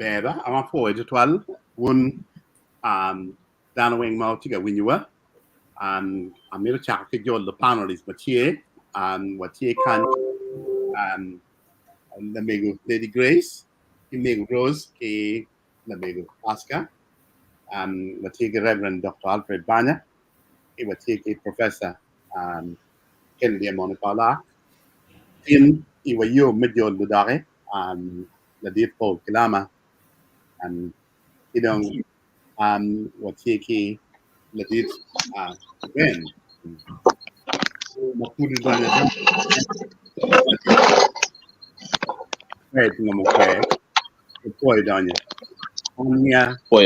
bera ama foi de twal un dana wing mau tiga winyua amir chak ke jol the panelist machie watie kan la mego Lady Grace ki mego Rose ki la mego Oscar watie ke Reverend Dr. Alfred Banya ki watie ke Professor Kennedy Monipala tin iwa yo medjol budare la dit Paul Kilama idong watie ke la dit Ben makudu danya right ngamo kwe danya onya foi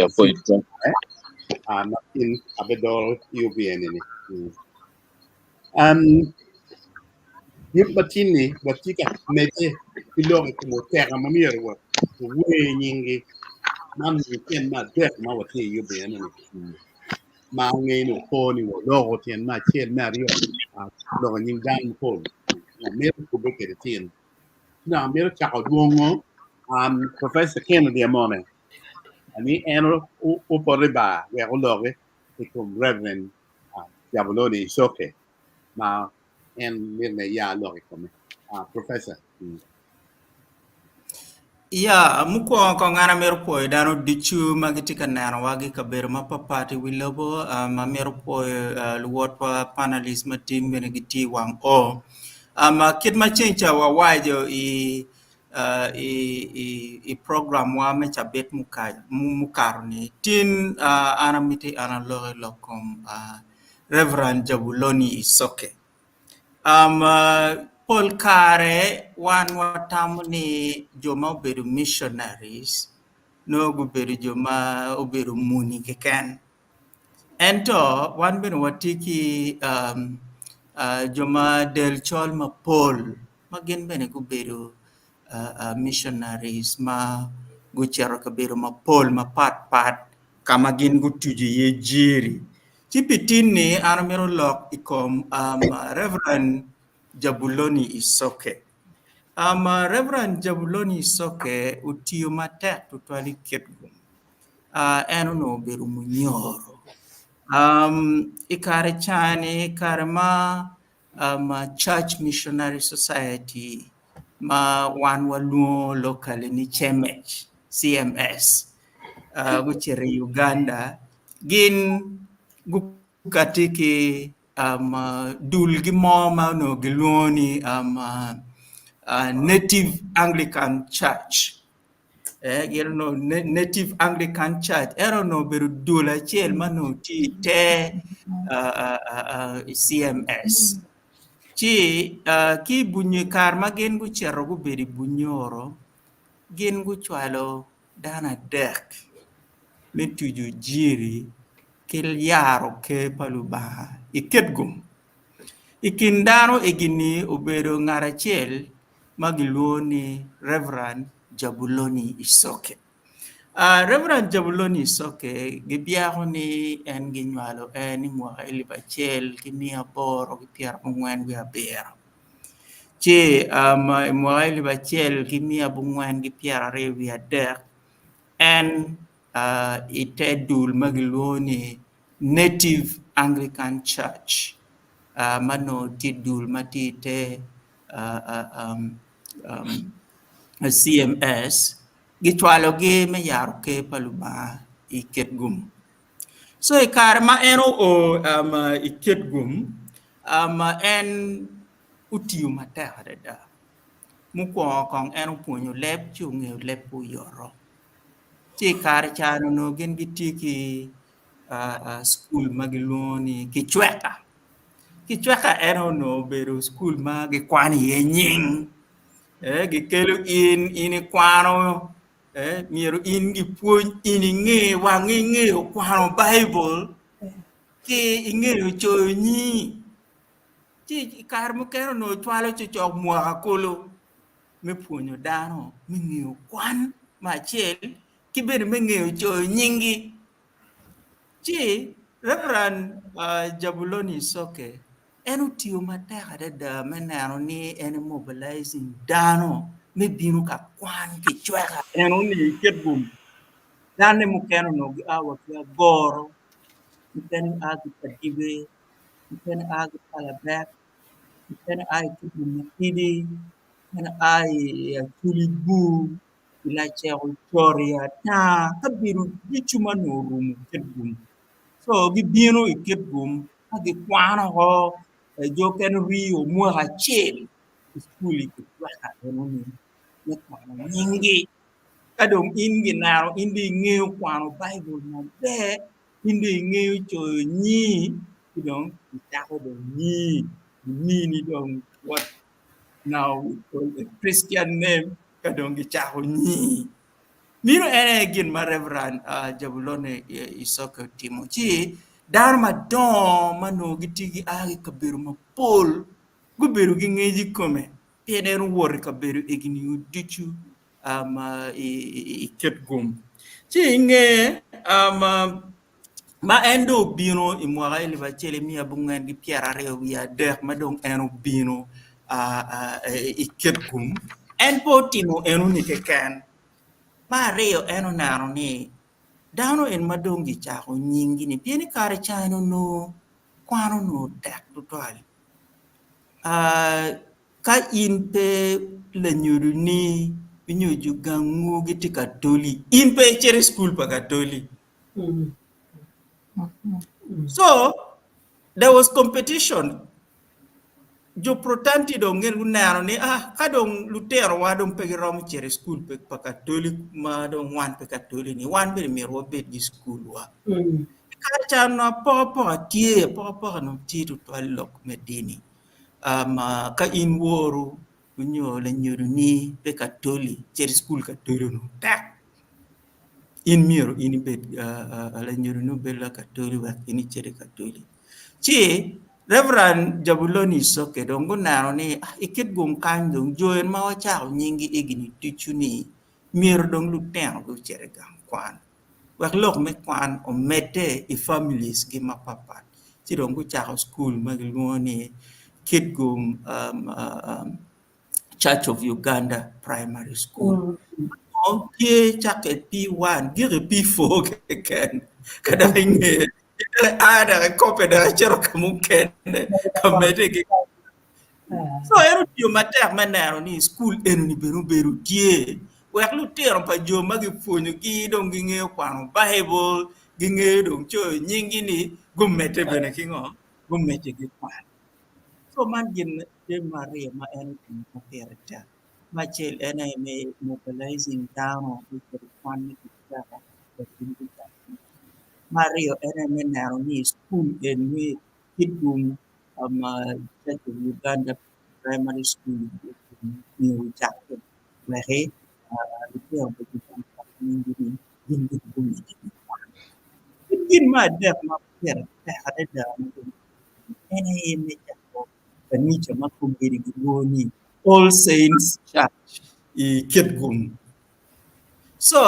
natin abedol UBN ini yung batini batika mete kilong kumo tera mamiro wa we nyingi nam ken ma dek ma wati UBN ini ma ngeno ko ni wo logo tien ma chen ma rio logo nying dan ko na mer ko be ke tien na mer cha ko duongo Professor Kennedy Amone ani eno upore ba we ko logo ikum Reverend Diaboloni Soke ma en mirne ya logo come Professor Ya, muko ko ngana mer po dano dichu magiti kanana wagi kaber mapapati wilobo ma mer po luot pa panelist team benegiti wang o kid ma chencha wa wajo i program wa me chabet mukarni tin anamiti lokom Reverend Jabuloni Isoke Paul Kare wan watamu ni joma obedo missionaries no gubedo joma obedo muni keken ento wan beno watiki joma del chol ma Paul magin bene gubedo missionaries ma guchero kabedo ma Paul ma pat kama gin gutuji ye jiri tipitini anamero lok ikom Reverend Jabuloni Isoke. Reverend Jabuloni Isoke utiyo matek tutwali ketgum. Eno no beru munyoro. Ikare chani, ikare ma Church Missionary Society, ma wan waluo locally ni Chemech, CMS, which is Uganda, gin gukatiki dulgi moma no giloni Native Anglican Church. Native Anglican Church. No beru dula chel mano ti te CMS. Chi ki bunye karma gen gu chero gu beri bunyoro gen gu chwalo dana dek metuju jiri kel yaro ke paluba iketgum ikindano egini obero ngarachel magiloni Reverend Jabuloni Isoke Reverend Jabuloni Isoke gibiaho ni en ginwalo ni mwa elibachel kimia boro gipiar mwen wi abero che mwa elibachel kimia bungwen gipiar rewi adek en itedul magiloni Native Anglican Church mano tidul matite CMS gitwalo ge me yaro ke paluba iketgum so ikarma eno o iketgum en utiyu matere da muko kong eno punyo lep chunge lep pu yoro ti kar chano no gen gitiki school magiloni kichweka eno no beru school magi kwani ye nying gikelo in kwano miero in gi puonj in ing'e wang ing'eyo kwano Bible ki ing'eyo choyo nyi ti kar mokero no chwalo chochok mwaka kolo me puonjo dano ming'eyo kwan machiel kibedo ming'eyo choyo nyingi ti Reverend Jabuloni Isoke en utiyo matek adada meneno ni en mobilizing dano me bino ka kwan ki chweka eno ni ket gum dane mo keno no gi awa ki agoro iten agi padibe iten agi palabek iten ai tubu matidi iten ai tuli bu ila chero choria ta kabiru bichuma no rumu ket gum so gibino i ket gum agi kwano ho jo ken rio mo ha chel skuli ki twaka eno ni ne kwano nyingi kadong in ginaro hindi ng'eyo kwano Bible maber hindi ng'eyo choyo nyi kidong ichako dong nyi ni dong what now we call a Christian name kadong gichako nyi mino ene gin ma Reverend Jabulone Isoko timo chi dano madongo mano gitigi agi kabedo mapol gubedo gi ng'eji kome pien en wuor kabedo igni udichu iket gum chi ing'e ma en do obino i mwaka 1920 wi adek ma dong en obino iket gum en po timo enu ni keken ma ariyo en oneno ni dano en madong gichako nying gini pieni kare chano no kwano no tek tutwal ka in pe lanyuru ni inyoju gangu giti katoli in pe chere school pa katoli so there was competition jo protanti dong ngel gunaro ni kadong lutero wa dong pegi rom chere school pe pa catholic ma dong wan pe catholic ni wan be mi ro be di school wa ka chan na po no ti to lok medini ka in woru nyo le nyoru ni pe catholic chere school catholic no tak in miro in be la nyoru no be la catholic wa in chere catholic chi Reverend Jabuloni Soke dong gunaro ni ikit gum kan dong joen ma wachao nyingi igini tichuni mir dong lutero go chere gang kwan wak lok me kwan o mete I families gi mapapa chi dong gu chao school magluoni kit gum Church of Uganda Primary School okay chake P1 gire P4 ken kada inge ada kope da chero mungkin kamete ki so eru tio matek manero ni school enu ni beru tie wek lu tero pa jo magi funyo ki dong gi ng'eyo kwano Bible gi ng'eyo dong cho nyingi ni gumete bene kingo gumete gi kwan so man gin de Maria ma en ma perta ma chel ena me mobilizing down with the kwan ni kara Mario ene menaro ni school en we hidum Church of Uganda Primary School ni ucapke lehe itu yang begitu minggu ini mungkin ada mampir ada dalam ini jatuh ini cuma kumbiri gini All Saints Church I Kitgum so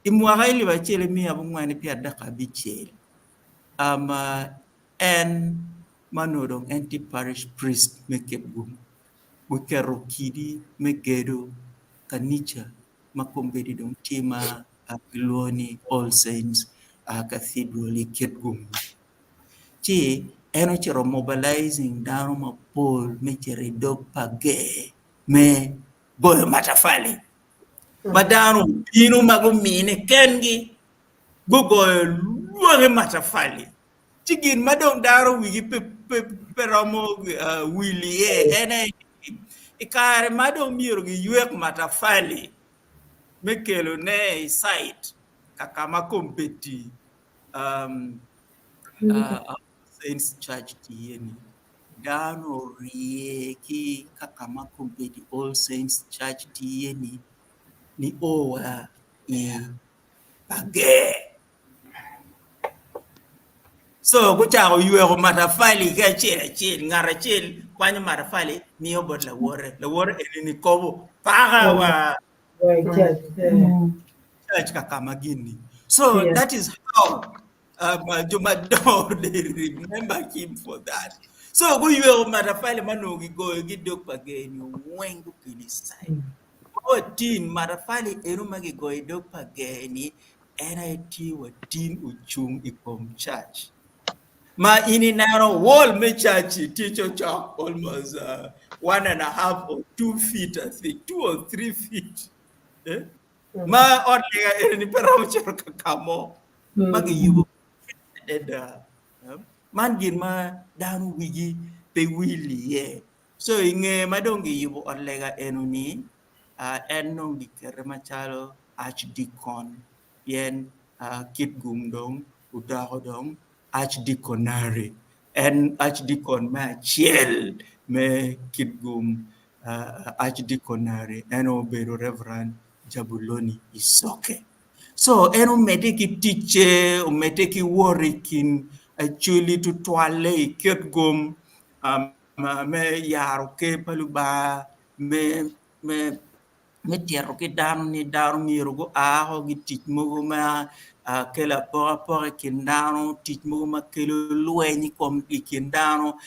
imwaka ili bachele mi abungwani pia daka bichele en manodong anti parish priest mekebgum wikero kidi megedo kanicha makombedi dong tima apiloni All Saints cathedral Kitgum chi eno chero mobilizing dano mapol mechere dog page me goyo matafali madano bino magumine kengi gogoyo luore matafali chigin madong daro wigi peromo wilie ene ikare madong miro gi yuek matafali mekelo ne site kakama kompeti Saints Church tieni dano rieki kakama kompeti All Saints Church tieni ni owa page so kuchako yueko matafali ka chel ngara chel kwanyo matafali miyo bot la wore elini kobo paga wa church kakama gini so yes. That is how Jumador they remember him for that so go yueko matafali manogi go gidok page ni wengu kilisai tin matafali enu magi goido pageni era eti watin uchung ikom church. Ma ini narrow wall me church teacher chalk almost 1.5 or 2 feet, I think 2 or 3 feet. Eh? Ma odlega eni pero chero kakamo magi yubo deda. Man gin ma danu wigi pe wili ye. So inge madongi yubo odlega enuni en nong di kere machalo archdeacon yen kit gum dong udaho dong archdeaconary en archdeacon ma chiel me kit gum archdeaconary en obedo reverend Jabuloni Isoke. So eno mete ki tiche o mete ki worikin actually to twale ket gum me yaro ke paluba me me me tiero ke dano ni dano miro go aho gi tic mogo ma ke la pora pora kin dano tic mogo ma ke lueni kom kin dano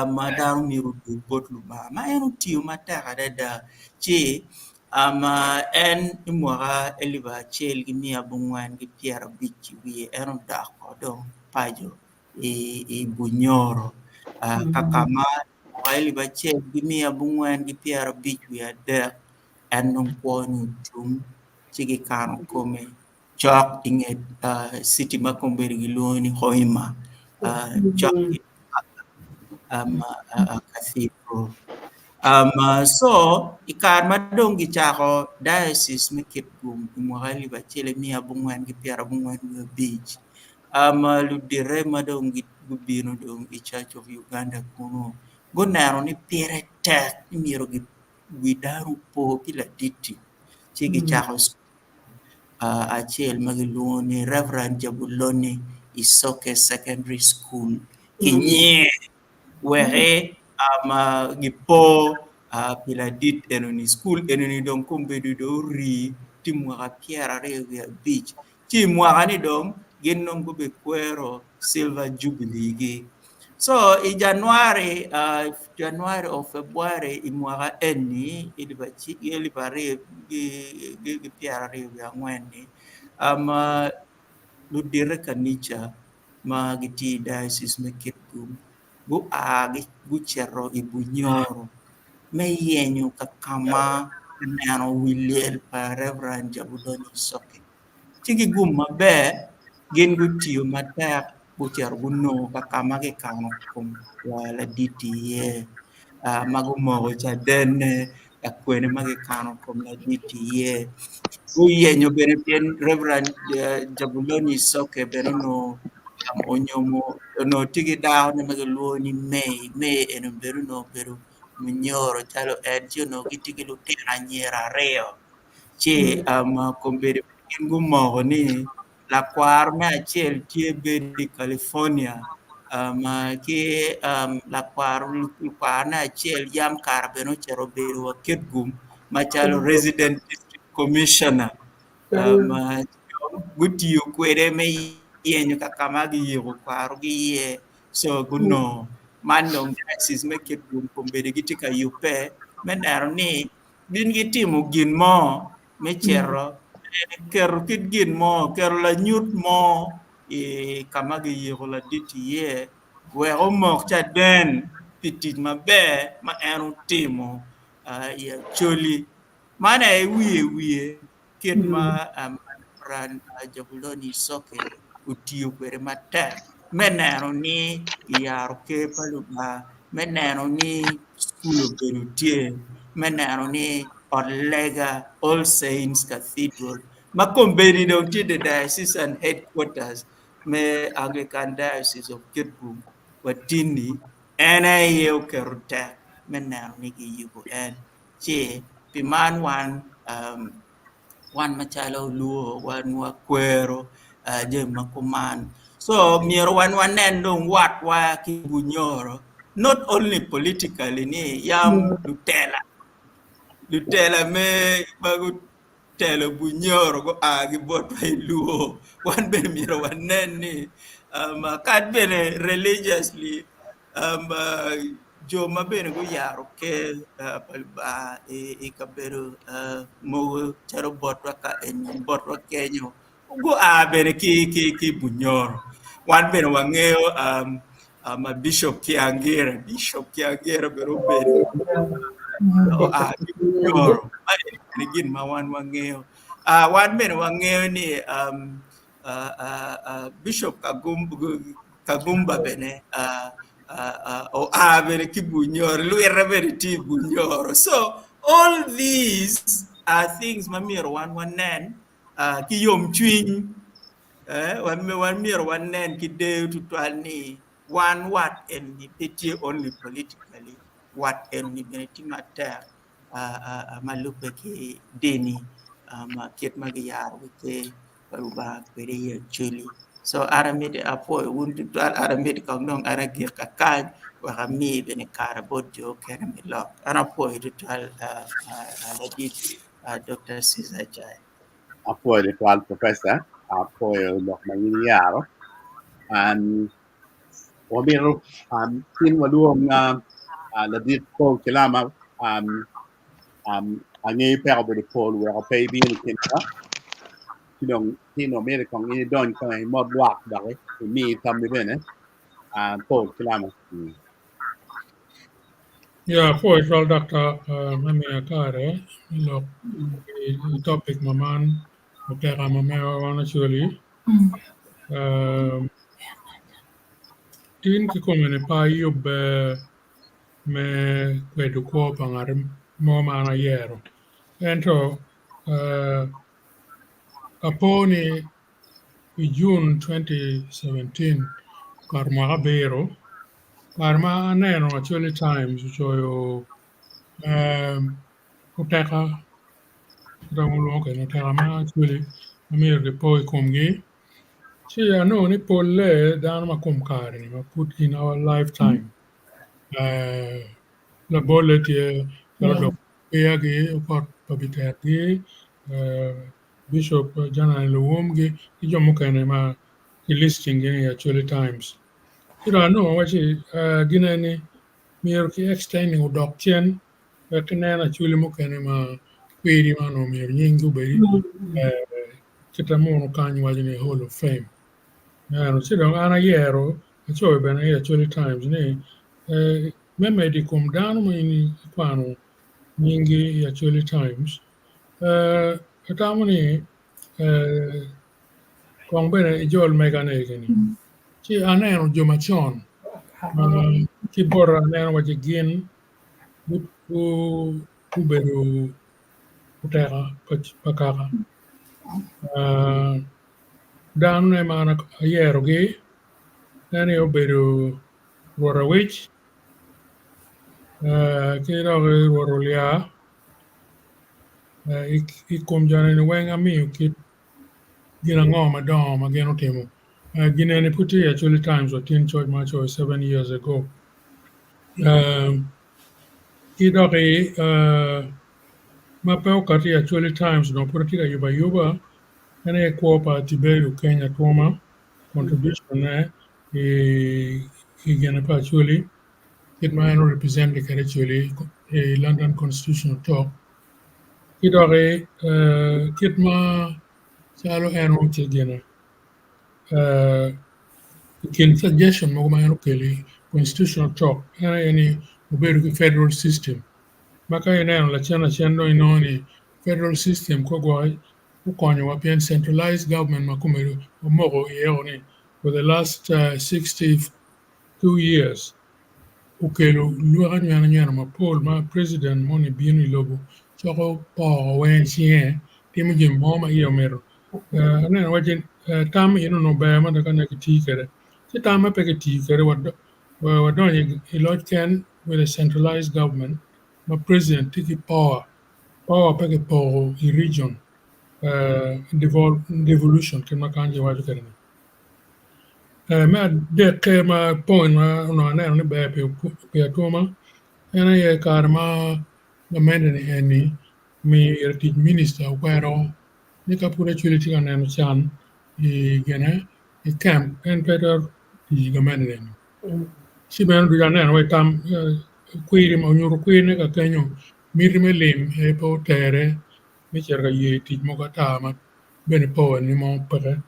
ma dano miro du bot lu ba ma eno tio ma tera da chi en imwara eliba chel gi mia bungwan gi piera bichi wi eno da ko do pajo e bunyoro kakama eliba chel gi mia bungwan gi piera bichi wi adek en nong kwonu tum chigi kano kome chok inget city makomberi giloni hoima chok cathedral. So ikar madong gichako diocese mikit gum imwali ba chele mia bungwan gi piara bungwan gi beach. Ludire madong gubino dong i Church of Uganda kuno. Gunaro ni pire tek miro gi guidaru po kila diti. Chigi chako achiel magiluoni Reverend Jabuloni Isoke Secondary School. Kinye where gipo piladit enoni school enoni dong kumbedu do ri timwaka piera revia beach timwaka ni dong ginnong be kwero silver jubilee gi. So in January or February imwaka eni ilibare gi piera revia ngweni ludire kanisa ma giti diocese me Kitgum gu agi gu cerro ibu nyoro me yenyu kakama nano wilel pa Reverend Jabuloni Soke tigi gum mabe gin gu tiyo matek gu cer gu no kakama ke kano kum wala diti ye magu mogo cha dene akwene mage kano kum la diti ye uyenyo bene pien Reverend Jabuloni Soke bene no onyomo no tigi daw ne mage luo ni May eno beru no beru munyoro chalo en no gitigi lu tera nyera reo che kombere kin gumogo ni la kwar me achiel tie bedi California ma ki la kwar na achiel yam kar beno chero beru wa Kitgum machalo resident district commissioner ma gutiyo kwere me yenyo kakama gi yego kwaro gi ye so guno manong diocese me Kitgum kombede gitika yupe menero ni gin gitimo gin mo me chero kero kit gin mo kero la nyut mo kama gi yego la diti ye weko mok cha den pitit mabe ma eno timo ya choli mana e wiye kit ma ran Jabuloni Soke utiyo kwere matek meneno ni yaro ke paluba meneno ni school obedo tie meneno ni odlega All Saints Cathedral ma kombeni dong tie the diocesan headquarters me Anglican Diocese of Kitgum watini ene yeo kerutek meneno ni gi yugo en che piman wan machalo luo wan wakwero je makuman so miero wan wanen dong wat wa kibunyoro not only politically ni yam Lutela me bagu telo bunyoro go agi bot by luo wan ben miero wanen ni kat bene religiously jo ma bene go yaro ke palba e kabero mo charo botwa ka en botwa kenyo go a bene ki bunyoro wan bene wang'eyo ma bishop kiangera bero bene nyoro ni gin ma wan wang'eyo wan bene wang'eyo ni bishop kagumba bene o bene ki bunyoro lwera bene ti bunyoro so all these are things mamiro wan wanen ki yom chwiny wan miero wanen ki dew tutwal ni wan wat en ni betie only politically wat en ni bene ti matek malupe ki deni ma kiet ma giyar ke paruba kwere ye chuli so aramid apo un tutwal aramid kong nong aragir kakaj waka mi bene kara bodjo kena mi lok anapo tutwal aladit Dr. Caesar Jai apo de twal professor apo lok manginiaro wabiro tin waduong la dit ko kilama angi pero de pol we pay bi ni kinta tino mere kong ini don ko ai mod wak da mi tam ni bene ko kilama Yeah, for all Dr. Mamia Kare, look, the topic Maman, Oteka Mamea, actually. Tin ki komene pa yub me kwedu ko pangar mo mana yero. Ento kaponi June 2017 karma bero karma aneno actually times choyo Oteka ramulo ke Oteka ma actually amir de poi komgi. See, I know ni polle dan ma kom kare ma put in our lifetime. La bolle tie la do yagi ukot pabitati Bishop Jana Luwumgi ki jomo kene ma ki listing in actually times. Kira no wachi ginani mir ki extending udok chen kinena actually mo kene ma kwiri ma no mir nyingu beri kita mo no kanyi wajine Hall of Fame. Sino ana yero acho bena actually times ni meme di kum dano mo ini kwano nyingi actually times tamo ni kong bene ijol mega negeni chi aneno joma chon ki bor aneno waje gin u bedo utera pakaka dano ne mana yero gi nene obedo Rora Wich, kira Rora Lia, ikum jana ni wenga mi kit gina ngoma dom ageno temo. Gina ni puti actually times or teen church match or 7 years ago. Kidori mapeo kati actually times no puti yuba yuba ene kuopa tiberu Kenya Toma contribution gina pa actually it might represent the actually a London Constitutional Talk. Kidore kitma salo eno chegena. Kin suggestion mo mayano keli Constitutional Talk any uberu federal system. Maka eno la chana chando inoni federal system ko go ukonyo wapian centralized government makumeru mogo yeoni for the last 62 years. Ukelo luara nyana ma Paul ma president moni bini lobo choko po wen chien timu jim moma iyo mero anen wajen tam ino no ba ma daga na ti kere ti tam ma pe ti kere wadon ye lot can with a centralized government ma president tiki power pe po i region devolution ken ma kanje waju kere ma de ke ma point ma no anen ne ba pe toma ena ye karma gamende eni mi erti minister wero ni kapure chuli tika neno chan gene camp en peter ti gamende eni si ben du neno we tam kwiri ma nyuru kwiri ka kanyo mir me lim e po tere mi cerga ye tij mo ka tama bene po ni mo pere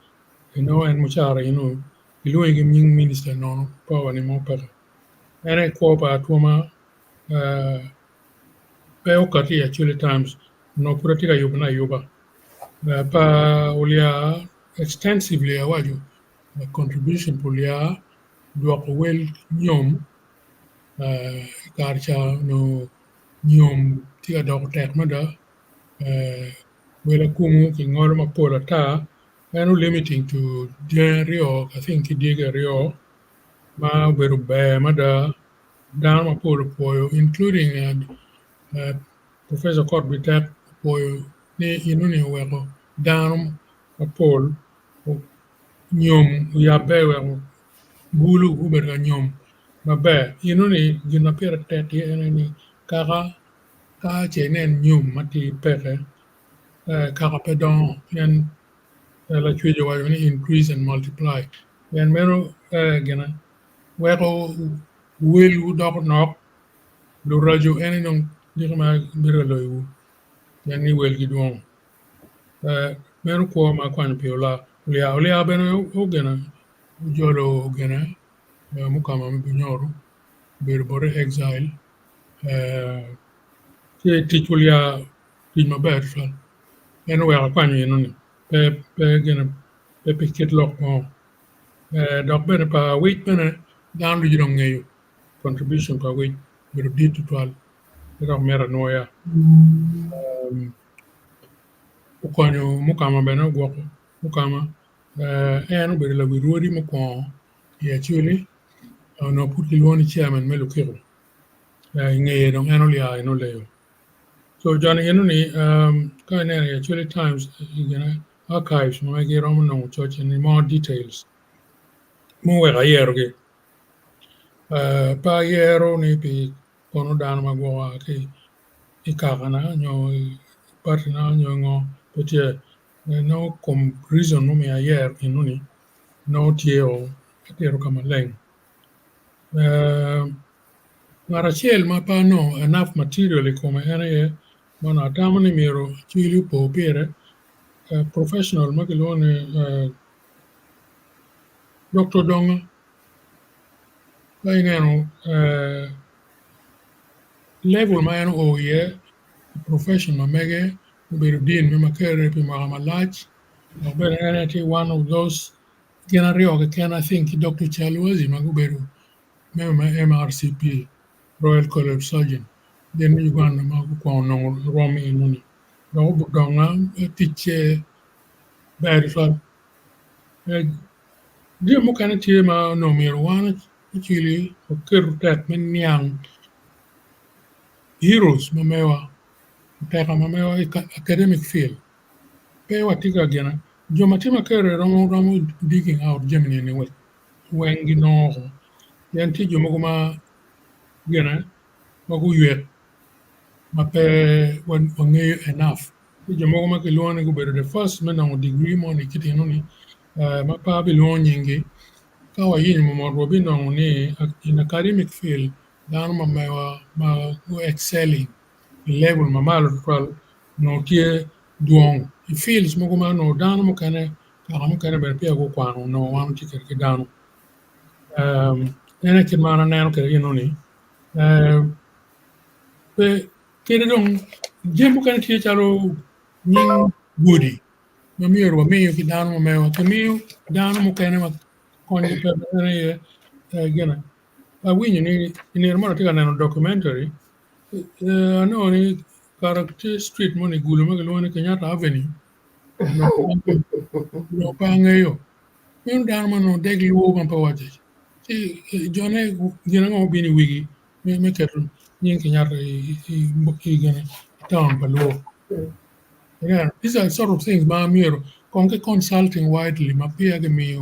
en muchara iluwe gi nying minister no po ni mo pere ene ko pa tuma pe okati actually times no puratika yubna yuba pa ulia extensively awaju contribution pulia duoko wel nyom karcha no nyom tika dok tek mada wela kumu ki ngor ma pola ta anu limiting to rio I think diga rio ma beru be mada down ma pola poyo including Professor Court Bitak poyo ni inuni weko down ma pol nyom ya be weko bulu uber nyom ma be inuni gina pera teti enani kaka ka chenen nyum mati peke kaka pedon yan la chujo wa ni increase and multiply yan mero gina weko will dog knock lu rajo eni non dikma bira loyu yan ni wel gidwon mero ko ma kwan piola ulia beno ogena jolo ogena mukama mbinyoru bir bore exile ti titulia ti maber fal en wera kwanyo ni pe gena pe pikit lok mo dok bene pa wich bene down lu jidong ngeyo contribution pa wich bero di tutual dok mera noya ukwanyo mukama bene gwoko mukama en bere la wirodi mukwa actually no puti luoni chairman melu kiro ngeye dong eno liya eno leyo so John Henry kind of actually times archives mo gi Roman no church in more details mo wera yero ge pa yero ni pi kono dan ma go ki ikagana nyo partner nyo ngo petie no reason no me ayer inuni no tieo atero kama leng Marachiel ma pa no enough material come ene mana tamani miro chili po pere professional makilone Dr. Donga kaineno level ma eno oye profession ma mege uberu din me makere pi ma large uberu ene one of those genario ke can I think Dr. Chalwazi maguberu me MRCP Royal College Surgeon then Uganda magu kwa no Rome inuni Dr. Donga teach bad so dia mo kana tie ma no mero wana chili o keru tek men nyang heroes mamewa teka mamewa academic field pe watika gena jo matima kere romo digging out Germany ni wet wengi no yan ti jo mo ma gena magu yet ma pe wange enough jo mo ma ke luone go better the first men on degree mo ni kiti no ni ma pa bi luone nyingi kawa yin mo robi no ni in academic field dan mamewa ma excelling level ma malo twal no tie duong it feels mo kuma no dano mo kane ka mo kane ber pia go kwano no wan ti ke dano ene kin mana neno ke you know ni pe kene dong jembo kane tie chalo nying budi ma mi ro mi ki dano mo mewa ke mi dano mo kane ma konje pe ne gena a winyo ni mo ti kana no documentary no ni character street mo ni gulo ma lo ni Kenyatta Avenue no pa ngayo men dan ma no deg lu ma pa waje ti jone gina ngo bini wigi me ketu nyin Kenyatta i gana town pa lo yeah these are sort of things ma miro konke consulting widely ma pia ge mi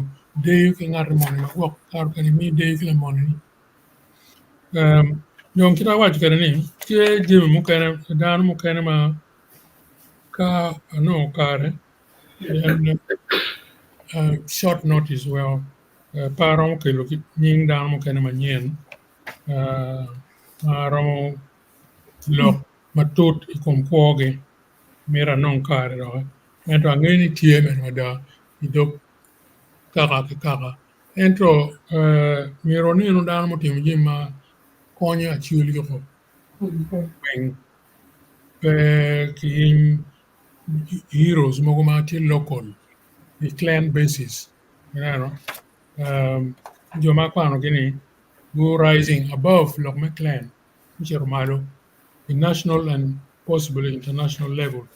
de you can ngar mo ma wok kar kan mi de you can mo ni donc kita waji kada ni ke jimi mu kana dan mu kana ma ka no kare and short notice well paron ke lo nying dan mu kana ma nyen romo lok matut ikom kwoge mira non kare ro ento angeni tie men wada idok kaka ento miro ni no dan mo tim jima konyo achiuli ko wen kin heroes mogo mati local the clan basis you know joma kwano gini go rising above lokme clan which malo in national and possibly international level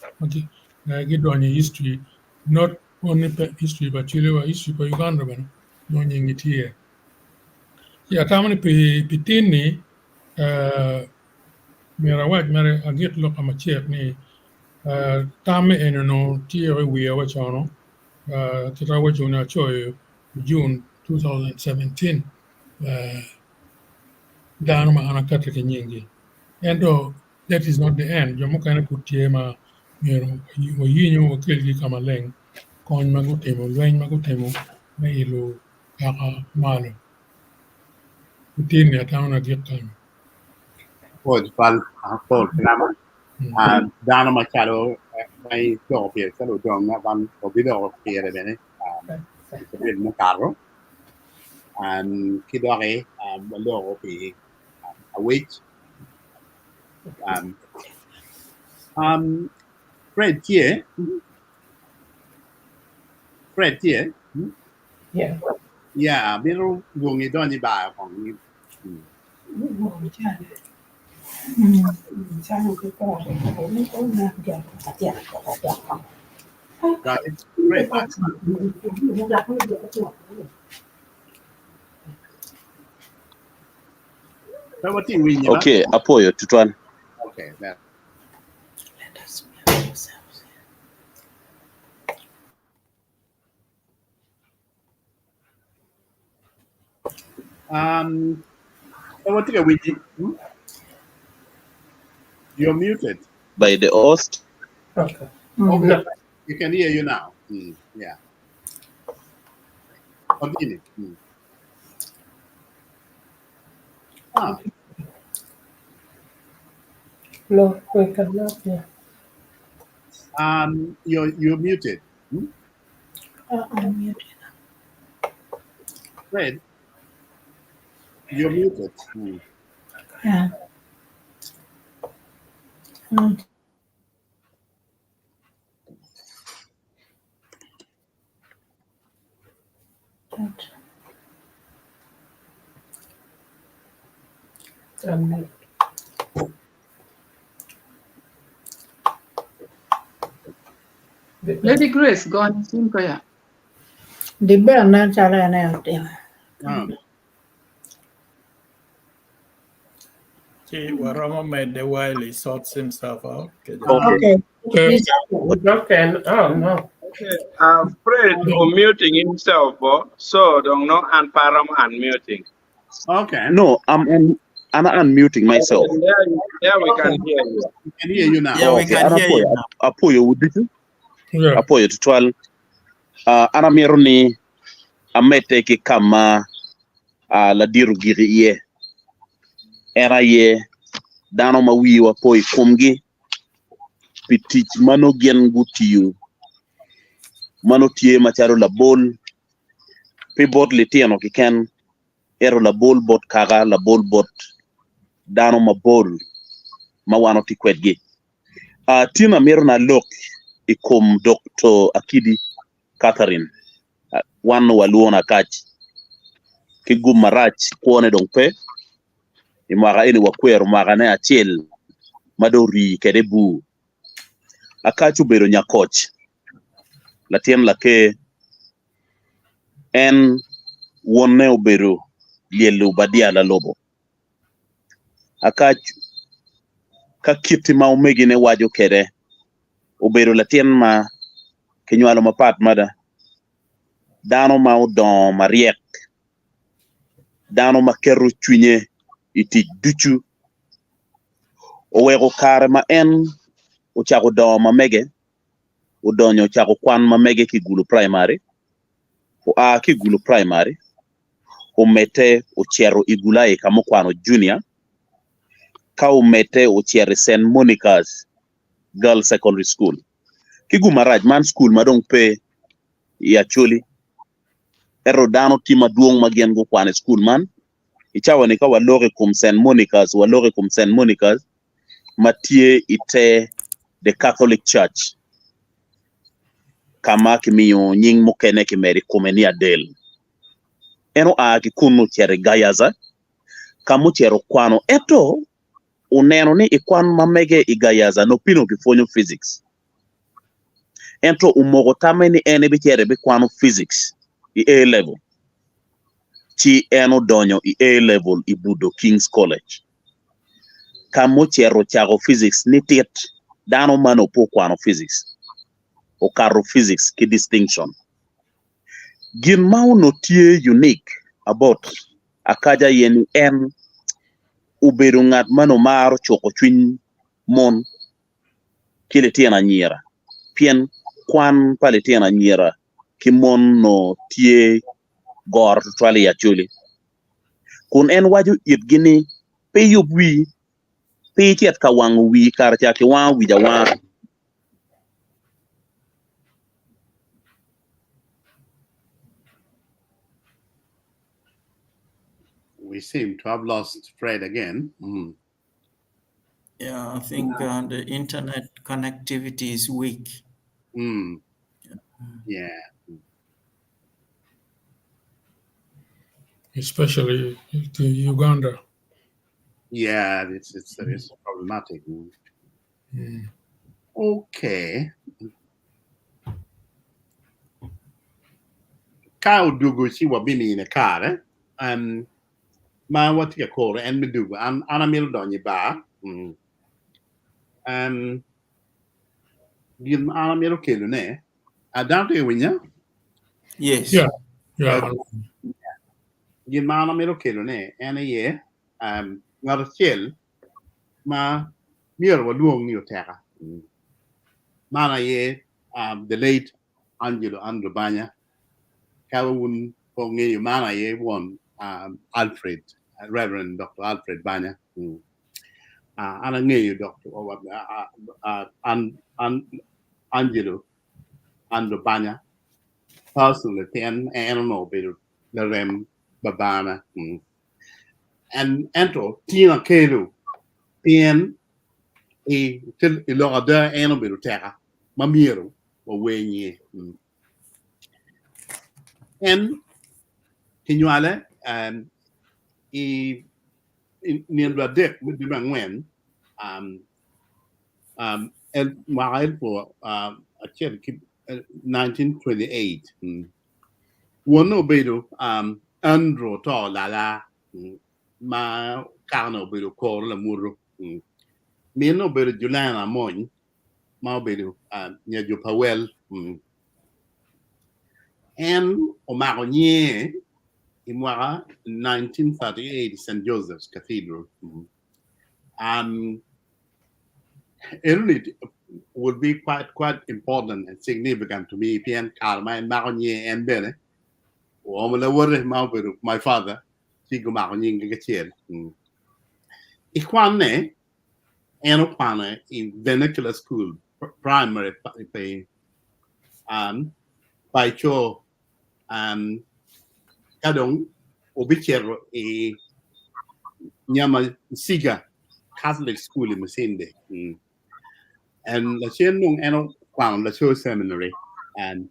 get on history not only history but history for Uganda man no nying it here ya tamani pitini mera waj mere agit lo kama chek ni tame eno tie we wachano kita wachuna choy June 2017 dano ma anakata ke nyingi and that is not the end jomo kana kutie ma mero yinyo wakil gi kama leng kon magutemo lweny magutemo na ilo kaka malo kutini ataona gitan Paul Klama dano machalo may doppio salo dong na van obido piere bene per mo carro kidore loro pi a wait Fred here yeah biro gungi doni baของนี่Got it. Great. Okay, apoyo tutwan. Okay, that. Let us mute ourselves. What are we? You're muted. By the host. Okay. Okay. You can hear you now. Yeah. Continue. No, we cannot hear. You're muted. I'm muted. Fred, you're muted. Yeah. Lady Grace, go on, Simkoya. The bell not out there. Warama made the while he sorts himself out. Okay. Okay. No. Okay. Fred unmuting himself, so don't know and Param unmuting. Okay. No, I'm unmuting myself. Yeah, we can hear you. We can hear you now. Yeah, we can hear you now. Apoyo wuditu. Yeah. Apoyo tutwal. Ana meroni amete ki kama la diru giri ye. Era ye dano mawi wa poi kumgi pitich mano gen gutiyu mano tie macharo la bol pe bot le tiano ki ken ero la bol bot kaga la bol bot dano ma bol ma wano ti kwetgi tina mero na lok ikom Dr. Akidi Catherine wano waluona kachi ki gumarach kuone dong pe imaga ini wakwero magane achiel madori kede bu akachu bero nyakoch latien lake en wonne obero lielu badia la lobo akachu ka kiti ma umegine wajo kede obero latien ma kinywalo mapat mada dano ma udon mariek dano ma keru chunye iti duchu owego kare ma en uchako do ma mege udonyo uchako kwan ma mege ki gulu primary ki gulu primary umete uchero igulae kama kwano junior kau mete uchiere St. Monica's Girls Secondary School. Kigu maraj man school madong pe ya chuli. Ero dano tima duong magien go kwane school man. Ichawa nika walore kum St. Monica's, matie ite the Catholic Church. Kama kimiyo nying mukene kimeri kumeni adel. Eno ki kunu tiere gayaza. Kamu tiero kwano. Eto uneno ni ikwan mamege igayaza no pino kifonyo physics. Ento umogotame ni ene bitiere bikwano physics. I A level. Chi eno donyo i A level i Budo King's College. Kamu tiero tiago physics ni tiet. Dano mano po kwano physics. O karo physics ki distinction. Gin mau no tie unique about akaja yen en uberu ngat mano maro choko chwiny mon kile tiena nyira. Pien kwan pale tiena nyira ki mon no tie gor twali ya chuli. Kun en waju it gini pe yub wi pe tiet ka wang wi kar cha ki wang wi ja wang. We seem to have lost Fred again. Yeah, I think the internet connectivity is weak. Yeah. Especially to Uganda. Yeah, it's problematic. Okay. Kyle Dugu si wabini in a car, eh? Ma what you call it, and me do. I'm Anamil Donny Bar. Give Anamil Kilune. I don't know when you. Yes. Yeah. Give Anamil Kilune, and a year, not a chill. Ma near what long new terra. Mana ye, the late Angelo Andrew Banya. Kawun Pongi Mana ye one, Alfred, Reverend Dr. Alfred Banya. And I knew you, Doctor, Angelo Andrew Banya. Personally, and I don't know, but the Rem Babana. And Ento, Tina Kelu, Pien, till a lot of the animal terra, Mamiro, or Wayne ye. And Kinuale, near the deck with the when, and my for a check 1928. One obedo, Andro to la ma carno obedo call la muro. Me no obedo Julana Moin, ma obedo, near your Powell, and Omaronye. In 1938, St. Joseph's Cathedral. It would be quite important and significant to me. Pian Karma Maronier and Bene, or my father, Sigo Maroning Gatier. Ikwane, Enopane in vernacular school, primary pay, by Cho, Kadong, Obichero, a Nyama Siga Catholic school in Masinde. And the Shenung Eno found the show seminary and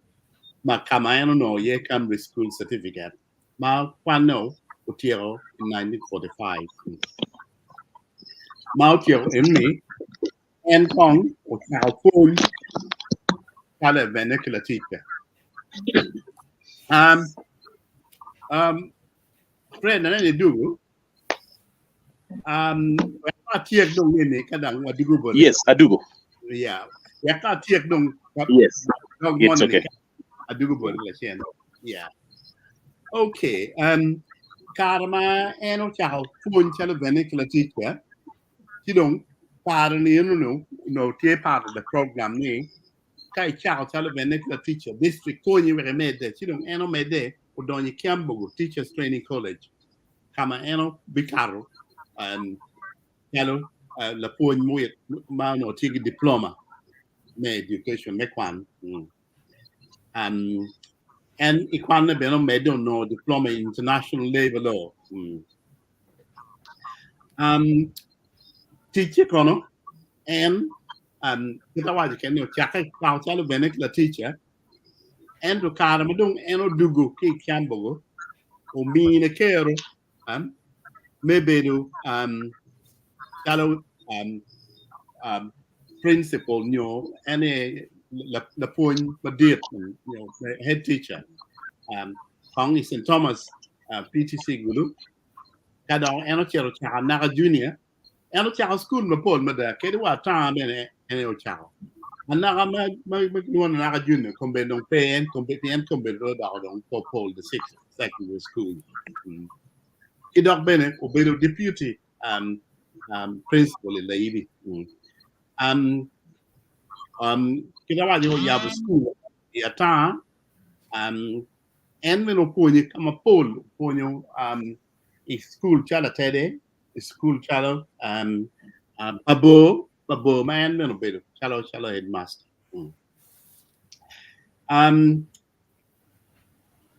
Makama no ye Cambridge school certificate. Ma Kwano Utiero in 1945. Mautiero in me and Kong or Calpul Kala vernacular teacher. Friend and any do. Yes, I do. Yeah. Yes. It's okay. Yeah. Okay. Karma and Chow, phone vernacular teacher. You don't pardon no, tear part of the program name. Kai Chow vernacular teacher, district Tony made that. You don't eno made there, or don't you Campbell, Teachers Training College. Kama eno Bicaro. Hello, la point muit ma no tigi diploma me education me kwan and ikwan na beno me don't know diploma in international labor law teacher kono and kita waji kenyo chaka kwa chalo benek la teacher and to kara madung eno dugu ki kiambogo o mi ne kero mebedu chalo principal nyo ane la point badit head teacher Hong St. Thomas PTC gulu kada eno chero cha naga junior eno cha school ma pol ma da kedi wa ta ene o cha naga ma nuan naga junior kombe dong pen kombe ro da dong pol the sixth secondary school kidok bene obedo deputy principal in Laibi kita wa yo ya school ya ta en meno ponye kama pol ponyo school chala tede school chala babo man meno bedo chalo headmaster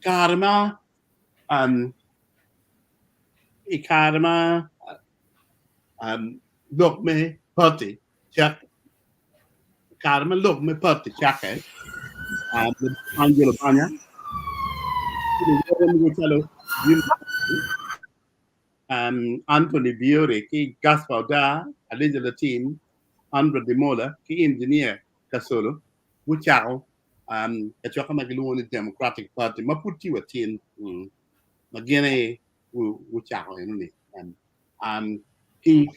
karma ikarma look me party check karma look me party check Angelo Banya Anthony Biore ki Gaspar da Aliza Latin Andra de Mola ki engineer kasolo wuchao kachoka magiluoni Democratic Party maputi watin magene wuchao enuni ki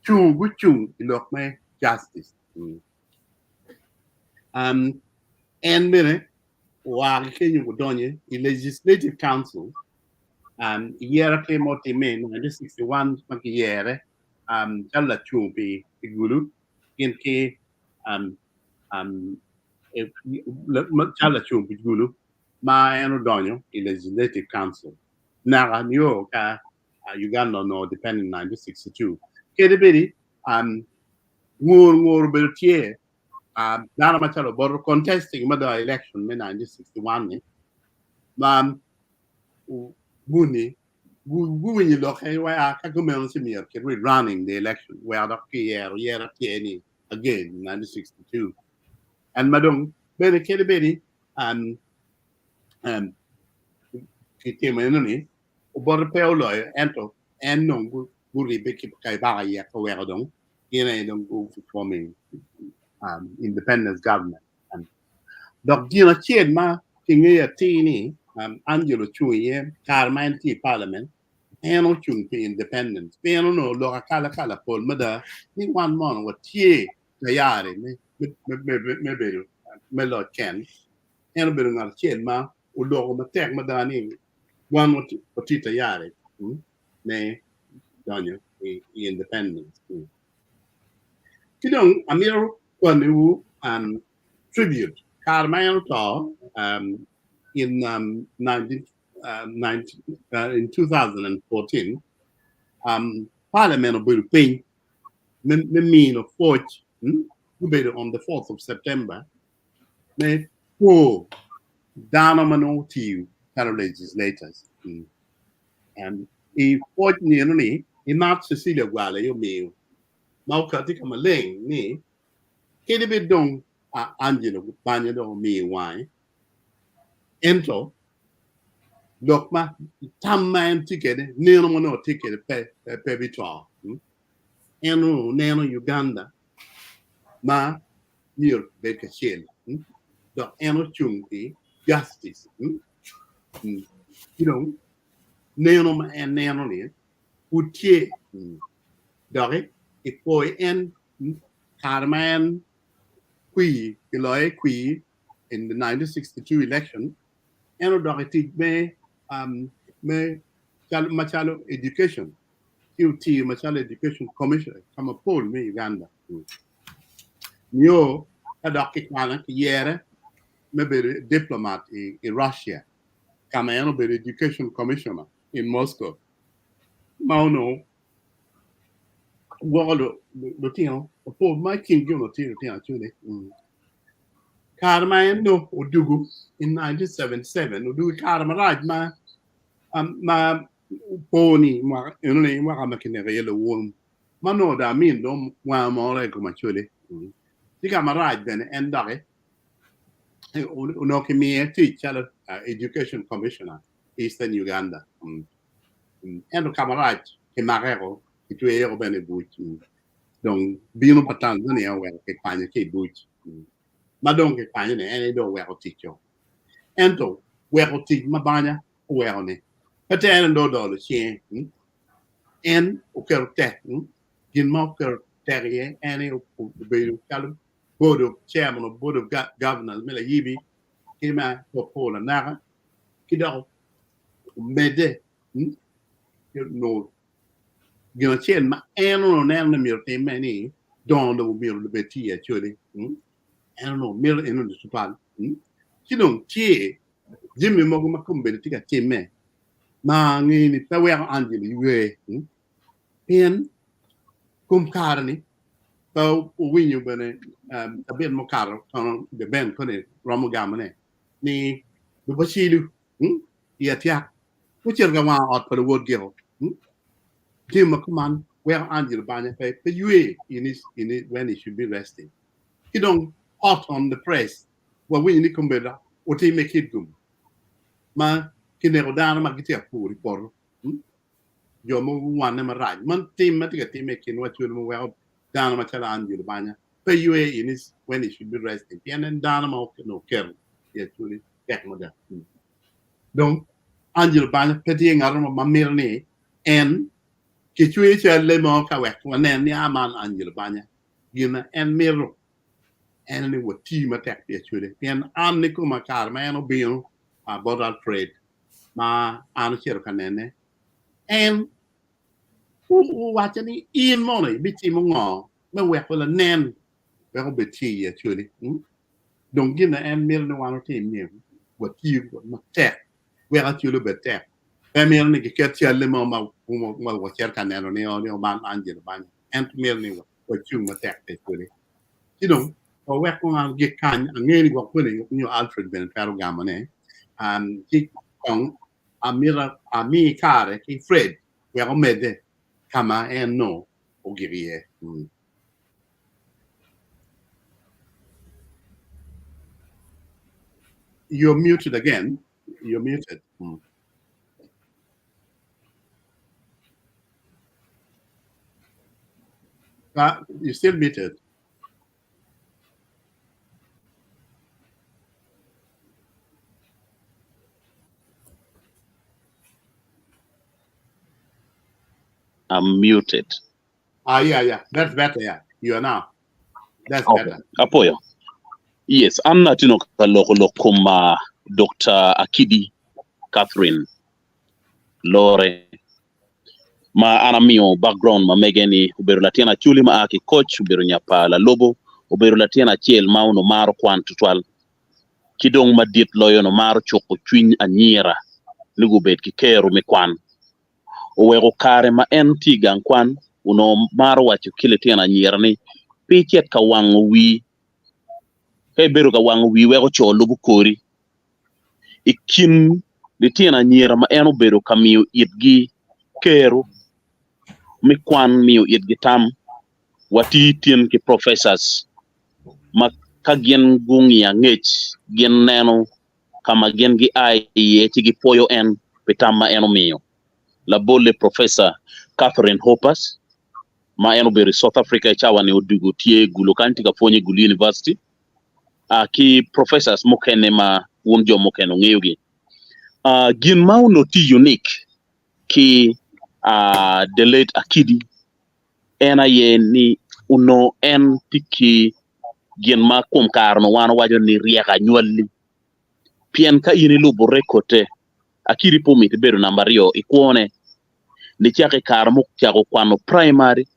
chung ilok me justice and mene wa kenyu kudonye i legislative council yera ke moti men 1961 makiyere challa chumbi igulu ke challa chumbi igulu ma eno donyo i legislative council naga nyo ka Uganda no depending 1962 kedebedi ngor beltie Nana Machalo Bor contesting mother election in 1961 Guni Guni look where Kakumel Simir running the election where the year again in 1962 and Madong Benny Kedibedi came in Bor Peolo ento and no Guri Beki Kaibaya Kawerdong in don't go forming independence government and dok dina chien ma tinge tini Angelo Chuye Carmine Parliament eno chung pe independence pero no lo kala pol mada ni one mon what tie tayare me beru me lo chen eno beru ngal chien ma o lo ma tek madani one what tayare ne donyo independence kidong amiro kwanu tribute Carmine in 2014 Parliament of Bulpin me mean of forge on the 4th of September me po down on fellow legislators and if forge ni not Cecilia Guale yo me Mauka tika maleng ni kede dong Angelo Banya do me wine ento dokma tamman ticket neno mono ticket pe bitwa eno neno Uganda ma near Bekachel do eno chungi justice you know neno ma en neno ni utie dore e poi en Carmen qui in the 1962 election eno dore ti me Machalo Education, QT Machalo Education Commission, come a poll me Uganda. Nyo adaki kwana yere maybe diplomat in Russia, come eno be Education Commissioner in Moscow. Mauno lo tingo po mai king yo tingo actually karma no odugu in 1977 odugu karma raj ma poni ma ne ma kama kinere yelo won ma no da min do wa mo re ko ma chule ti kama raj ben endare uno che mi teacher education commissioner Eastern Uganda endo kama raj che marero che tu ero bene buchi donc bino patan ne ya wa che panya che buchi ma donc che panya ne ene do wa teacher ento wa teacher ma banya wa ne Pate en do chen en o ker tek gin mo ker terie en o be kal board of chairman of board of governors mela yibi kima ko pola naga kido mede no gina chen ma en no nen na mir te meni don do mir le beti actually en no mir en no supal kidon tie jimmy mo ma kumbe tika time ma ngi ni tawe anjili we en kum karni so winyu bene a bit mo karo on the ben kone romo gamane ni bu basilu ya tia ku cher ga wa ot per word gel tim ma kuman we anjili banya pe yue in it when it should be resting you don't hot on the press well we ni kumbeda o te make it gum ma kinero dana ma gitia puri por yo mo wan ma raj man tim ma tiga tim kin wa chul mo wa dana ma chala anjil banya pe yue in is when it should be resting and dana ma no ker ya chuli tek mo da donc anjil banya pe ti ngar ma mir ni en ki chui che le mo ka wa wa nen ni aman anjil banya gina en miro en ni wa ti ma tek ya chuli en an ni ko ma kar ma no bio a bodal trade ma an cher kanene en wacha ni in mo ne biti mo ngo me we ko la nen we ko biti actually donc gina en mil no wano team ni wa ti ma tek we actually be tek e mil ni ke tia le mo ma wa cher kaneno ni o ban angel ban en mil ni wa chung ma tek actually you know o we ko ngal ge kan ngeni ko ko ni Alfred Ben Faro gamane ti kong amira ami kare ki Fred we ko mede kama en no ogirie you're muted again you're muted you're still muted I'm muted. Yeah that's better yeah you are now that's better Apoyo. Yes, I'm not lokoma Dr. Akidi Catherine Lore ma anamio background ma megeni uberu latiana chuli ma aki coach uberu nyapa la lobo uberu latiana chiel ma uno maro kwan tutwal kidong ma dit loyo no maro choko chwiny anyira ligu bet ki keru mi kwan uwego kare ma en tigang kwan uno maro wacho kile tiana anyira ni pichet ka wango wi beru ka wango wi wego cho lubu kori ikin di tiana anyira ma en uberu kamiyo itgi keru mi kwan miyo itgi tam wati tien ki professors ma ka gen gungi ya ngech gen neno kama gen gi ai ye tigi poyo en petama eno miyo la bolle professor Catherine Hoppers ma eno beri South Africa chawa ne odugo tie gulo kanti ka fonye Gulu University ki professors mokene ma wonjo mokeno ngeyugi gin ma uno ti unique ki the late Akidi ena ye ni uno en tiki gin ma kum karno wano wajo ni rieka nyuali pien ka ini lubu rekote Akiri pomit beru nambario ikuone ni chake karmo tiago kwano primary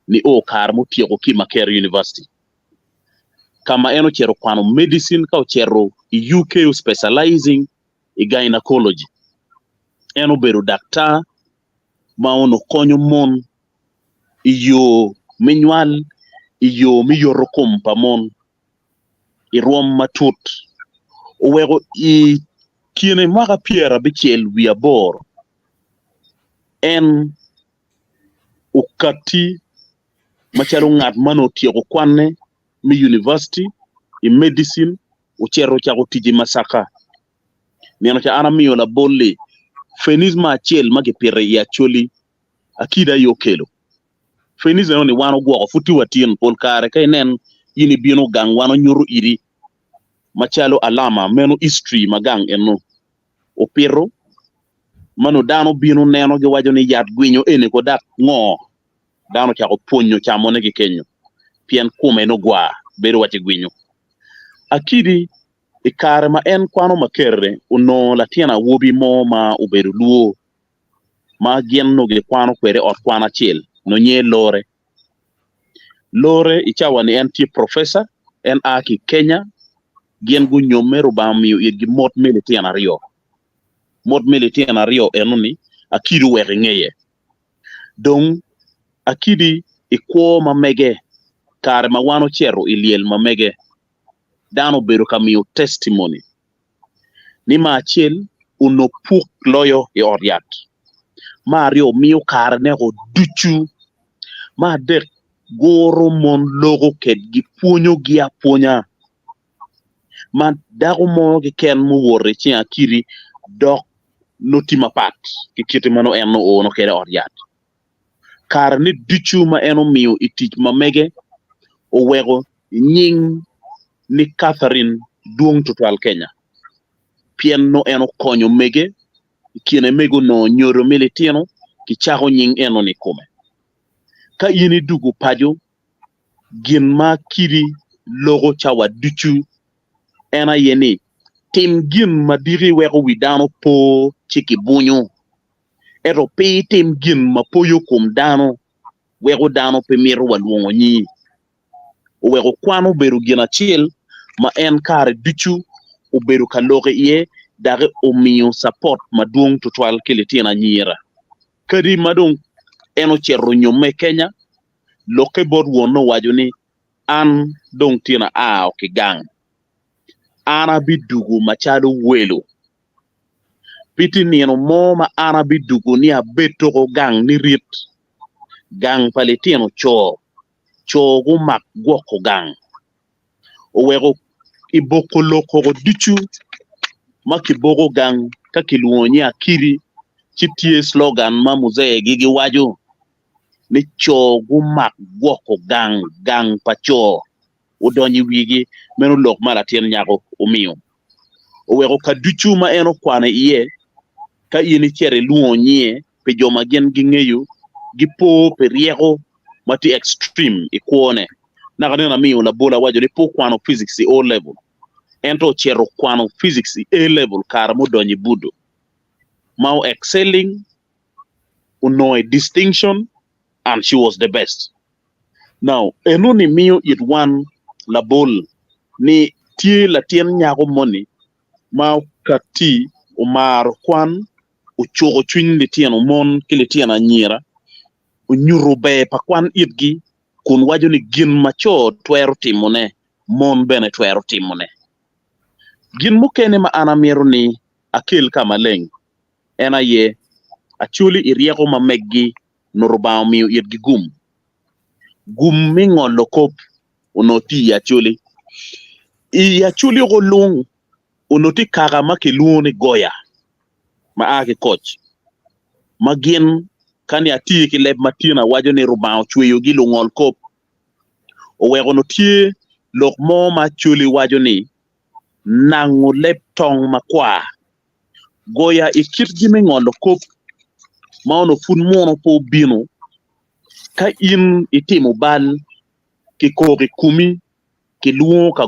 ni o karmo tiago Kimaker University kama eno chero kwano medicine ka chero UK specializing in gynecology eno beru daktar ma ono konyo mon iyo minywal iyo mi yorokum pamon i rom matut owego i kiene maka piera bichiel wi abor en ukati machalo ng'at mano tiego kwanne mi university i medicine uchero chago tiji masaka neno cha ana miyo la bolle fenisma achiel magi pire ya choli akida yo kelo fenisma no ni wano gwo futi watien pol kare kay nen yini bino gang wano nyuru iri machalo alama meno history magang eno opiro mano dano bino neno gi wajo ni yat gwinyo ene ko dak ngo dano chago ponyo chamone gi kenyo pien kume no gwa bero wache gwinyo akidi ikare ma en kwano makerre uno latiana wobi mo ma uberu luo ma gien no ge kwano kwere or kwana chiel no nye lore ichawa ni en ti professor en aki Kenya gien gu nyomero ba miyo gi mot militiana rio enuni akidi were ngeye dong akidi ikwo mamege kare ma wano chero iliel mamege dano bedo kamiyo testimony ni ma achiel uno puk loyo e oriat Mario miyo kare nego duchu ma dek goro mon logo ket gi puonyo gi apuonya ma dago mo gi ken mu wore chi akiri dok notima pat ki kiti mano en no ono kere oriat kare ni duchu ma eno miyo itich mamege owego nying ni Catherine duong tutwal Kenya pien no eno konyo mege kiene mego no nyoro militino ki chago nying eno ni kume ka yini dugu pajo gin ma kiri logo chawa duchu ena yeni tim gin ma diri wego widano po chiki bunyo ero pe tim gin ma poyo kum dano wego dano pe miru walwongo nyi wego kwano beru gina chiel ma en kare duchu uberu kaloge iye dare omiyo support maduong tutwal kilitina nyira kadi madong eno cherro nyome Kenya loke bod wono wajuni an dong tina okigang ana bidugu machalo welo piti nieno mo ma ana bidugu ni abeto ko gang ni rit gang palitino cho gu mak gwoko gang owego iboko loko go duchu makibogo gang kakiluonyi akiri chitie slogan ma muzee gigi wajo ni cho gu mak gwoko gang pacho udonyi wigi menu lok malatien nyako umiyo owego ka duchu ma eno kwane iye ka yini chere luonyi pe joma gen gingeyo gipo pe riego mati extreme ikuone nakadena miyo la bola wajo ni po kwano physics o level ento chero kwano physics A level kar mo donyi budo mau excelling uno a distinction and she was the best now enuni miyo it one la bol ni tie la tien nyako moni mau kati umar kwan uchogo chwin li tien umon kili tien anyira unyuru be pa kwan itgi kun wajo ni gin macho twero timone mon bene twero timone gin mukene ma ana miero ni akil kama leng ena ye achuli irieko ma meggi norubao miyo itgi gum mingolo kop unoti achuli i achuli go lung unoti kaga makiluoni goya ma ake coach magin kani ati ki leb matina wajo ni rubao chweyo gi lungol kop owego no tie lok mo ma chuli wajo ni nangu leb tong makwa goya ikit gi mingolo kop ma ono fun mono po bino ka in itimu bal ki kogi kumi ki luo ka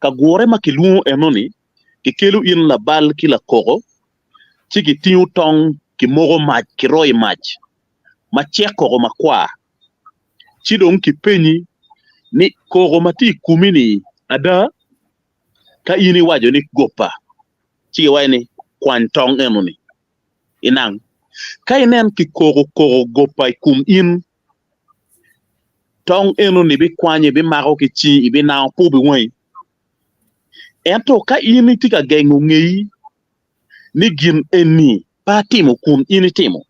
gore ma ki luo enoni ki kelu in la bal ki la kogo chiki tiu tong ki mogo mach ki roi mach ma chek kogo makwa chidong ki penyi ni kogo mati kumi ni ada ka ini wajo ni gopa chiki wani kwan tong enoni inang ka inen ki kogo gopa kum in tong eno ni bi kwanye bi maro ki chi ibi na pu bi wen ento ka ini tika gengu ngei ni gin eni pa timo kun ini timo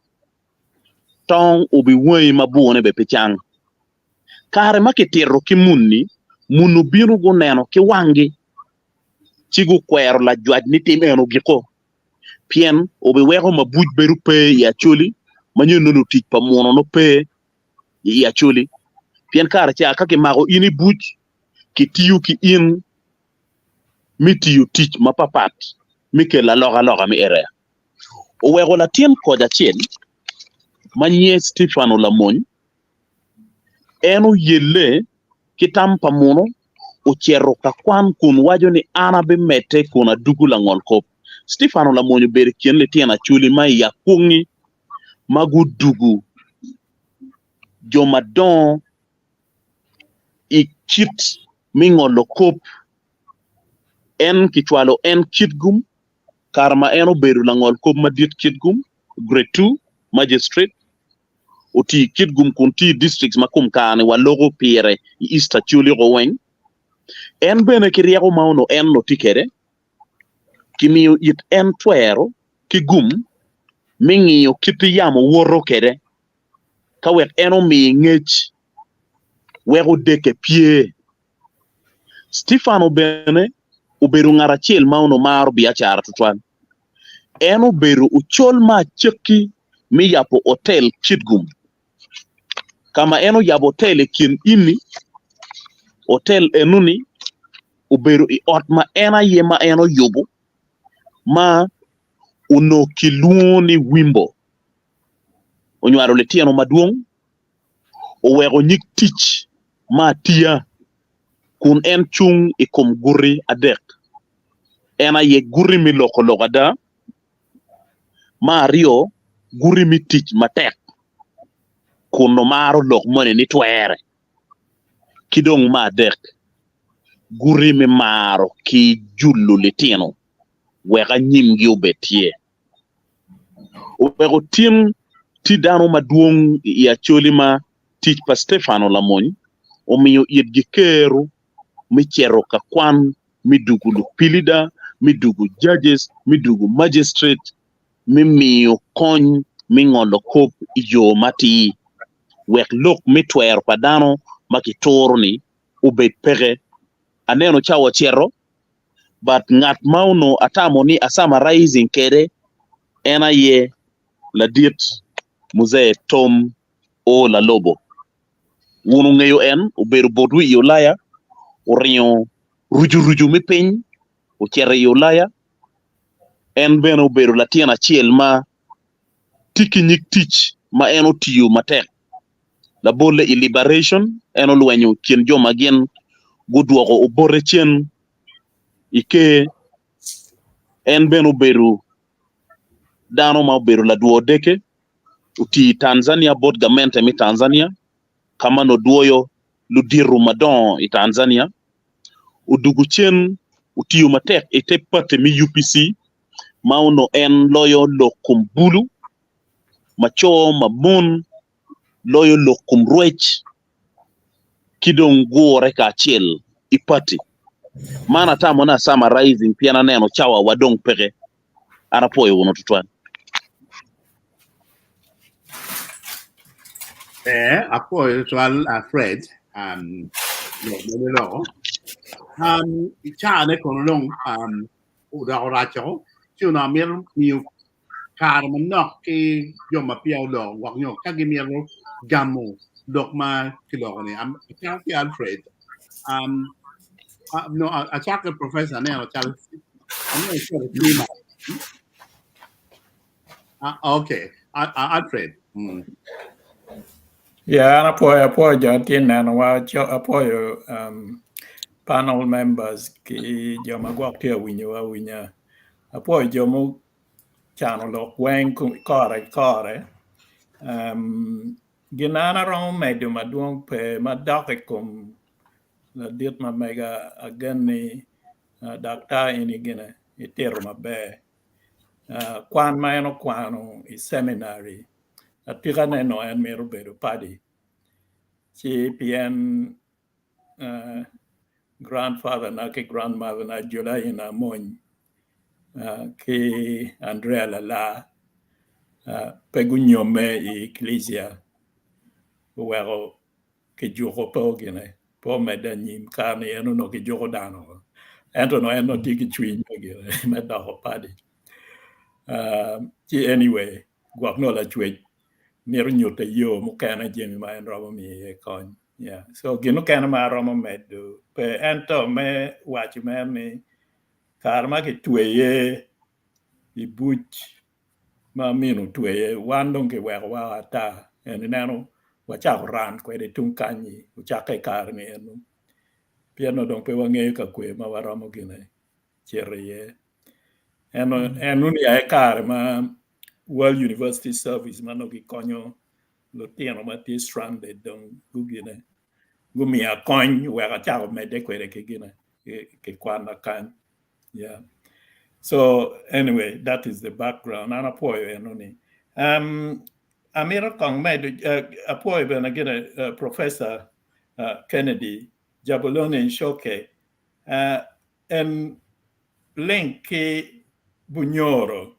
tong ubi wen mabuone be pichang kare makitiro ki munni munu biru go neno ki wangi chigu kwero la jwaj ni timeno giko pien ubi weko mabuj beru pe ya chuli manyo nunu tich pa mono no pe ya chuli pien kare cha kake mago ini buj ki tiyu ki in mitiyu tich mapapat mike la loga mi ere o weko la tien koja chien manye Stefano Lamony enu yelle kitam pa mono o chero ka kwan kun wajo ni ana be mete kuna dugu la ngol kop Stefano Lamony ber kien le tiena chuli mai ya kungi magu dugu jomadon i kit mingolo kop en kichwalo en kitgum karma eno beru la ngol kop madit kitgum grade 2 magistrate oti kitgum kunti districts makum kane wa logo pire easter chuli rowen en bene kiriako mauno en no tikere kimiyo it en twero kigum mingiyo kiti yamo woro kere kawek eno mi ngech wego deke pie Stefano bene uberu ngara chiel mauno maro biachara tutwan eno beru uchol ma cheki mi yapo hotel kitgum kama eno yabo hotel kin ini hotel enuni uberu i ot ma ena yema eno yubu ma uno kiluni wimbo onywaro le tieno maduong owego nyik tich ma tia kun en chung ikom guri adek ena ye guri mi loko da ma rio guri mi tich matek kun no maro lok mone ni twere kidong ma adek guri mi maro ki jullu le tieno wega nyimgi obetie wego tim ti dano maduong ya choli ma tich pa Stefano Lamony omiyo yet gikeru mi chero ka kwan mi dugu pilida mi dugu judges mi dugu magistrate mi miyo kony mi ngolo kop ijo mati wek lok mi twer pa dano makitoro ni ubet pege aneno chawo chero but ngat mauno atamo ni asama rising kere ena ye la diet muzee Tom o la lobo wunu ngeyo en uberu bodu i Ulaya uriyo ruju mi piny uchere i Ulaya en bene uberu latiena chiel ma tiki nyik tich ma en otiyo matek la bolle i liberation en olwenyo kien joma gien guduogo obore chien ike en bene uberu dano ma uberu la duodeke uti Tanzania bot gamente mi Tanzania kama no duoyo ludiru madon i Tanzania udugu chen utiyo matek ite pate mi UPC mauno en loyo lokum bulu macho mamon loyo lokum ruech kidong gore ka chiel ipati mana tamo na sama rising pia na neno chawa wadong pege anapoyo wono tutwan apoyo twal Fred no chane kono long uda oracho chuna mir miu kar manok ki yoma piao lo waknyo kagimiro gamo dokma kilogone am ki Alfred no a chocolate professor ne chal okay Alfred Yeah, apoyo tiene apoyo panel members ki joma gwak tia winya apoyo jomo chano lok weng kore ginana rom medio maduong pe madake kum la diet ma mega agani dakta ini gine itero mabe kwan ma eno kwano i seminary atika neno en mero bedo padi She pian grandfather na ke grandmother na July na mon ke Andrea Lala pegunyome ecclesia wero ke joko pogene po medanyim kane eno no ke joko dano ento no eno tiki chwin gene medaho padi anyway guak no la chwe nero nyote yo mukana jemi ma en robo mi e kon yeah so gino kana ma romo medu pe ento me wachi me mi karma ke tweye I buch ma minu tweye wandong ke wer wa ata en nano wacha ran ko de tunkanyi wacha kai karni enu piano dong pe wange ka kwe ma waromo gine chereye enu ni ai karma World University Service mano ki konyo lo tiano ma ti stranded dong gugine gumi a kony wera cha me de kwere ke gine ke kwana kan yeah. So anyway, that is the background. And apoyo enoni. Amira kong med apoyo ben again Professor Kennedy Jabuloni Shoke and link bunyoro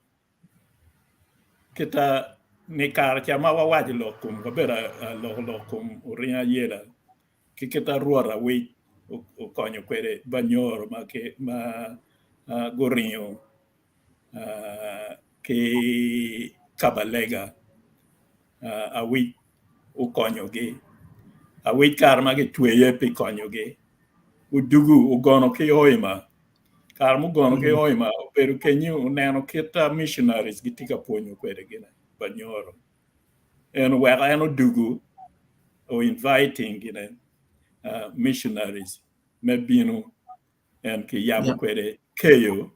kita nikar chama wawaji lokum kabera lokum uria yela kita ruora we konyo kwere banyoro ma gorinho que cabalega a we o konyoge a we karma ke tweye pe konyoge udugu ugono ke oima karmu gono ke oima pero kenyu neno kita missionaries gitika ponyo kwere gina banyoro and where I no dugu or inviting gina missionaries mebino and ke yabu kwere keyo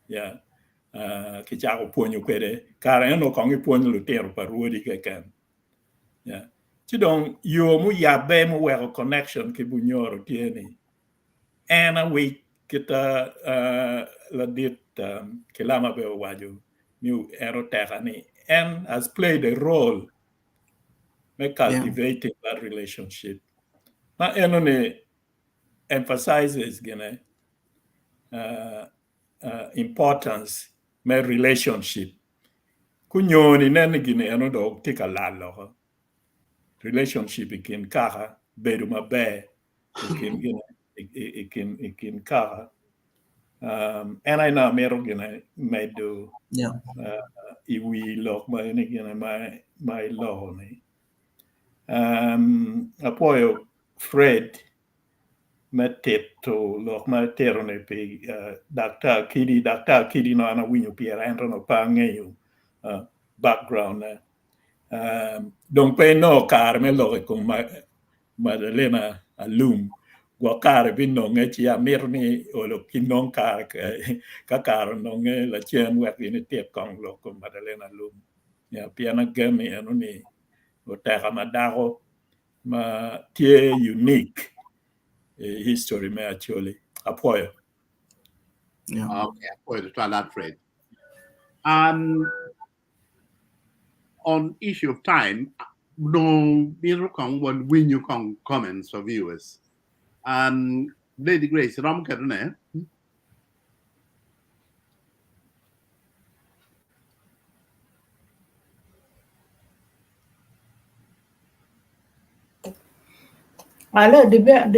yeah ke chako ponyo kwere kara eno kongi ponyo lutero paruodi ke ken yeah chidong yo mu yabe mu wero connection ke bunyoro tieni ena we kita la dit ke lama be wajo mi ero terani and has played a role in cultivating that relationship na eno ne emphasizes gene importance my relationship kunyoni nen gine eno do tika lalo relationship ikin kara bedu mabe ikin gine ikin kara and I know mero gine medu iwi lok ma ene gine my law ni apoyo Fred meteto lok ma tero ne pe Dr. Kidi no ana winyo piera ento no pa ngeyo background donc pe no kar me lo con Madalena alum gua kar bin no ngechi amirni o lo kinon kar ka kar no nge la chen wa ni te kong lo con Madalena alum ya piana gemi eno ni o terra madaro ma tie unique history me actually apoyo okay apoyo to that Fred on issue of time no biro kong one win you kong comments of viewers Lady Grace ram kadune Hello, the band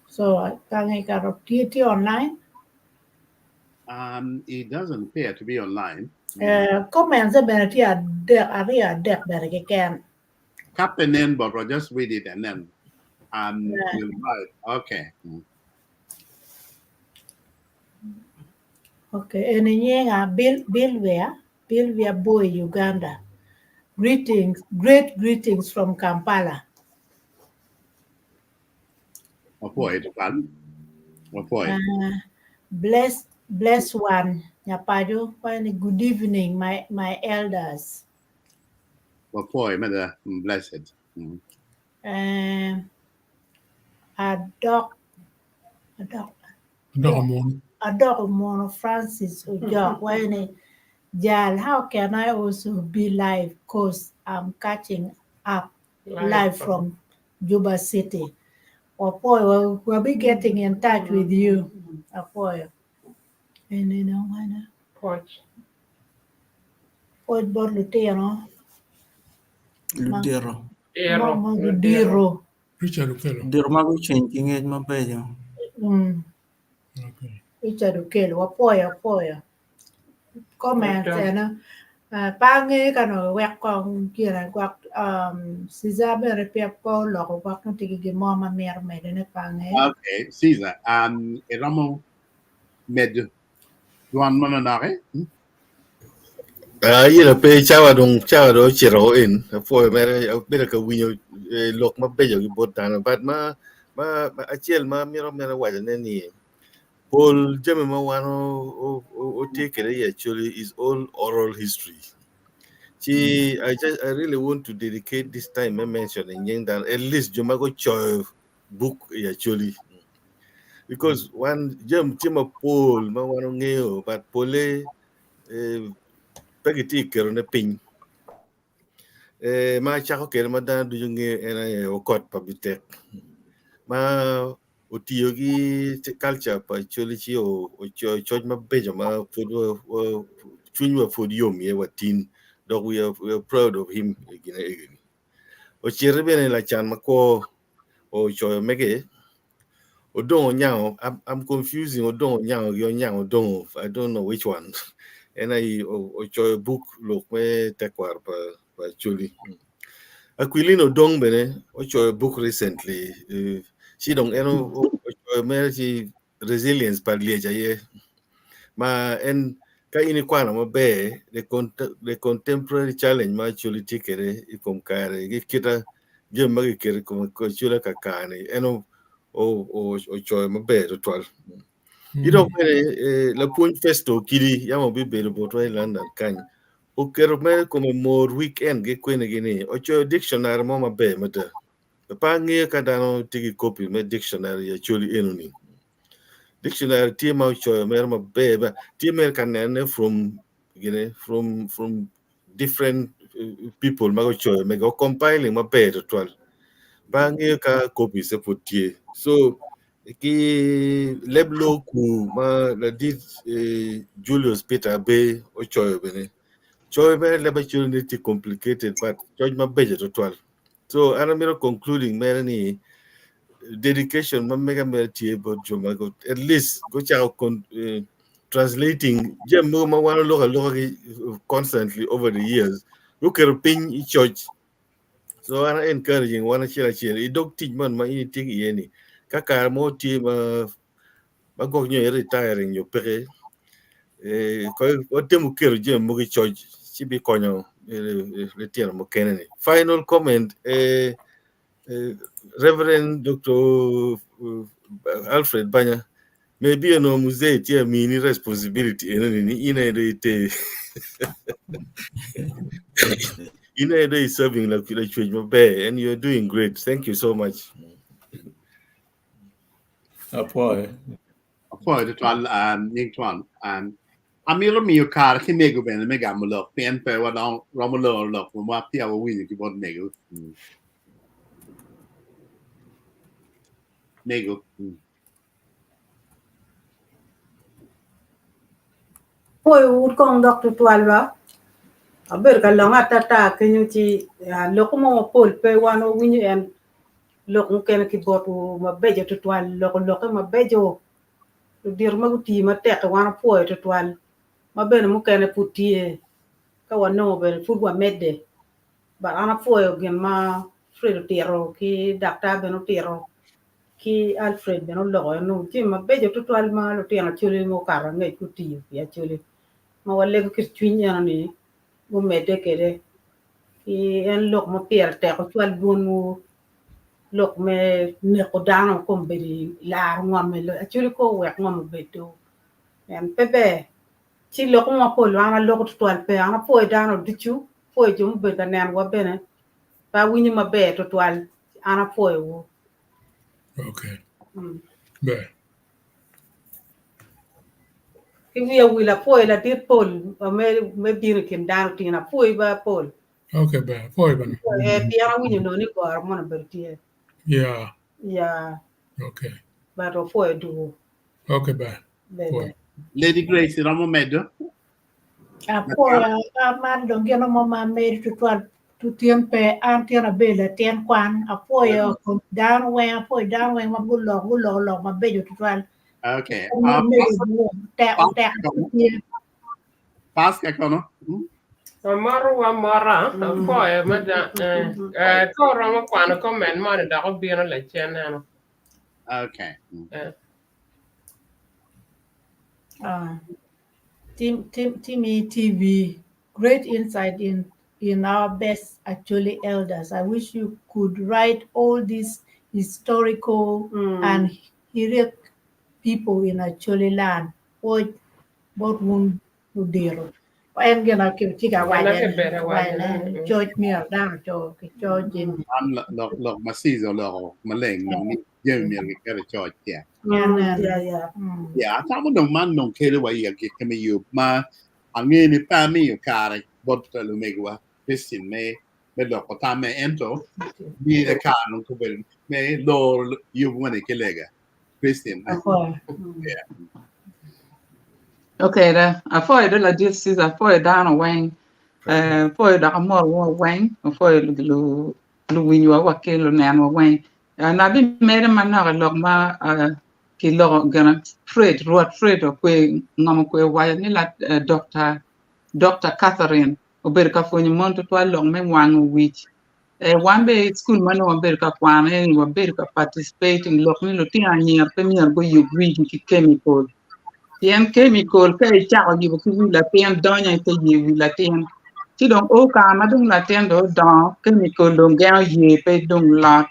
so can I online? It doesn't appear to be online. Comments about area deck that I can. Captain then, but I'll just read it and then we'll write. Okay. Okay, and in Bill where boy Uganda. Great greetings from Kampala. Bless one, Nyapado. Good evening, my elders. Blessed. Adore Francis Ojok. Jal, how can I also be live? Cause I'm catching up live from Juba City. We'll be getting in touch with you. And you know, Porch. Port Lutero. Ludero. Mama Diro. Richard Okello. Dero mago changing it mabeyo. Okay. Richard Okello. Wapoya. Comment Doctor. and ba nghe cái nó quẹt con kia là quẹt Caesar bê repia po lọ quẹt nó tiki cái mò mà mẹ mẹ đến ba nghe. Okay, Caesar. Eramo med Juan Mananare. Pe chawa do chiro in for mere ka winyo lok ma bejo gi botan but ma achiel ma miro wacho ni Paul jame ma wano o take it actually is all oral history. I really want to dedicate this time I mentioning that at least Jumago Choy book actually. Because one jama Paul ma wano ngeo but Paul pagiti kero na ping. Ma chako kero ma dan du nge ena okot pabitek. Ma utiyo gi culture pa actually chi o choj ma bejo ma food chunwa food yom ye watin. Dog we are proud of him again. O chirbe la chan mako o choyo mege. Odongo nyao, I'm confusing Odongo nyao yo nyao Odongo. I don't know which one. And I o choyo book look me tekwar pa actually. Aquilino Dong bene o choyo book recently. She don't o choyo resilience pa lieja ye. Ma en ka inikwana ma be the contemporary challenge ma actually tikere ikom kare kita jem magi kere ko chula kakane eno o choy ma be to twal ido pere la point festo kiri yamo bi be bo to London kan o kero me como more weekend ge kwene gini o choy dictionary mo ma be mata pa ngi ka dano tigi copy me dictionary actually enuni dictionary team out choy mer ma be ba team kan from from different people ma choy me go compiling ma be to twal bangi ka copy se putie so ki leblo ku ma la dit Julius Peter be o choy be leba chunity complicated but choy ma be to twal so anamiro concluding merani dedication ma mega mertie but jomago at least go chao translating jemmo ma wana local constantly over the years look at ping church. So I'm encouraging one share. It don't teach man ma ini ting yeni. Kaka mo ti ma go nyo retiring yo pere. Ko temu kero je mo gi church. Chibi konyo retire mo kenene. Final comment Reverend Dr. Alfred Banya maybe no musei tia mini responsibility ni ina ite ina is serving like church mo be and you're doing great. Thank you so much. Apoy The twal nying twan amiro miyo kar ki nego bene mega mulo pen pe wa long romulo lo wa pia wa wi ki bod nego Poi ut con Dr. Tualva. Aber ka long atata kenyu chi lokumo pol pe wano winyu en lokun ken ki botu ma bejo to twal lokun ma bejo dir ma guti ma tek wana poi to twal ma ben mu ken putie ka wano ben fu wa medde ba ana poi gen ma Fred tiro ki dakta beno tiro ki Alfred beno lo no ti ma bejo to twal ma lo tiro chule mo kara ngai kuti ya chule ma wale ko kitwinya ni mo medde kede ki en lok ma pier te ko twal bonu lok me ne ko dano ko be la ngam le achuri ko wek ngam beto en pepe ti lok ma ko la lok to twal pe ana po dano dichu po jum be kanen wa bene ba wini ma be to twal ana po wo Okay. Be. ki wi la po la dit pol me bir kin dano tina po ba pol Okay, be. Foi bana. e piara wini no ni ko ar mona bertie Yeah. Yeah, Okay. but for do. Okay, bye. Bebe. Lady Grace, Ramo Medo. Man don't get no mama made to 12 to tiempe antiana bela tien kwan apoyo down when my good log my bejo to 12. Okay. Pass Kakono. Amaru wa mara ko e mada ko ramo kwano comment mo da ko biro le chena. Okay. Timmy TV, great insight in our best actually elders. I wish you could write all these historical and heroic people in actually land. What won't do? Em gonna keep chica white George Mill down to George in Log Masizo Log Malay, no, Jimmy, get a charge. Yeah. Yeah, I don't man, no care why you get me you, ma. I'm going to pay me your car, but the Lumegua, Christian may, Medok, Otame Ento, be the car, no Kubel, may Lord, you want a Kilega. Christian. Yeah. Okay, afoi de la dis is afoi down wang foi da mo wang afoi lu winyo wa ke lu nan wang na bi mere man na log ma ki log gana Fred o kwe ngam kwe wa ni la Dr. Catherine ober ka fo ni monto to log me wang wich one day school man wa ber ka kwane wa ber ka participate in log ni lu ti anyer premier go yu wich ki chemical Tien chemical ka cha gi bu la tien donya te yi la tien ti dong o ka ma dung la tien do don chemical dong ga yi pe dong la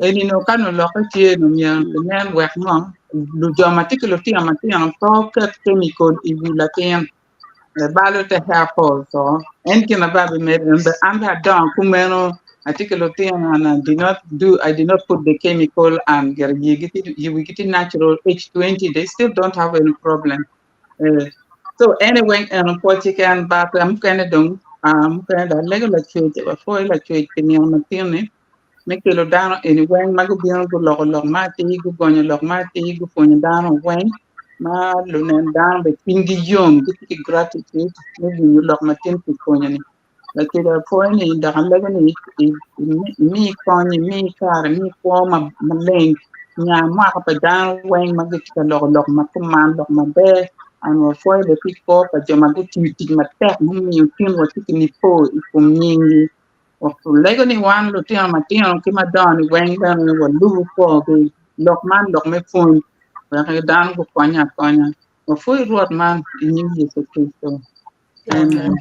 e ni no kan lo ka ti no mi le men wek no lu jo ma ti lo ti ma ti an to ka chemical i la tien ba lo te ha po so en ki na ba be me and don ku meno article and I did not put the chemical and you get natural H20 they still don't have any problem so anyway and politician but I'm kind of done kind of legal change before la change pinion matine me ke lo down anyway mago bien go lo ma ti go gonyo lo ma ti go fon down when ma lo nen down be pingi yom get gratitude me you lo ma tin ko nyani la ke da point in da lega ni mi ko ni mi kar mi ko ma leng nya ma ka pa down when ma get ka lo ma ko man lo ma be and wa foi le pik po pa jama go ti ma tek mi tin wa ti ni po I ko nyingi o lego ni wan lo ti ma ti ki ma don wen dan wa lu po ke lok man lok me fun wa ke dan go konya o foi ruot man ni Yesu Kristo amen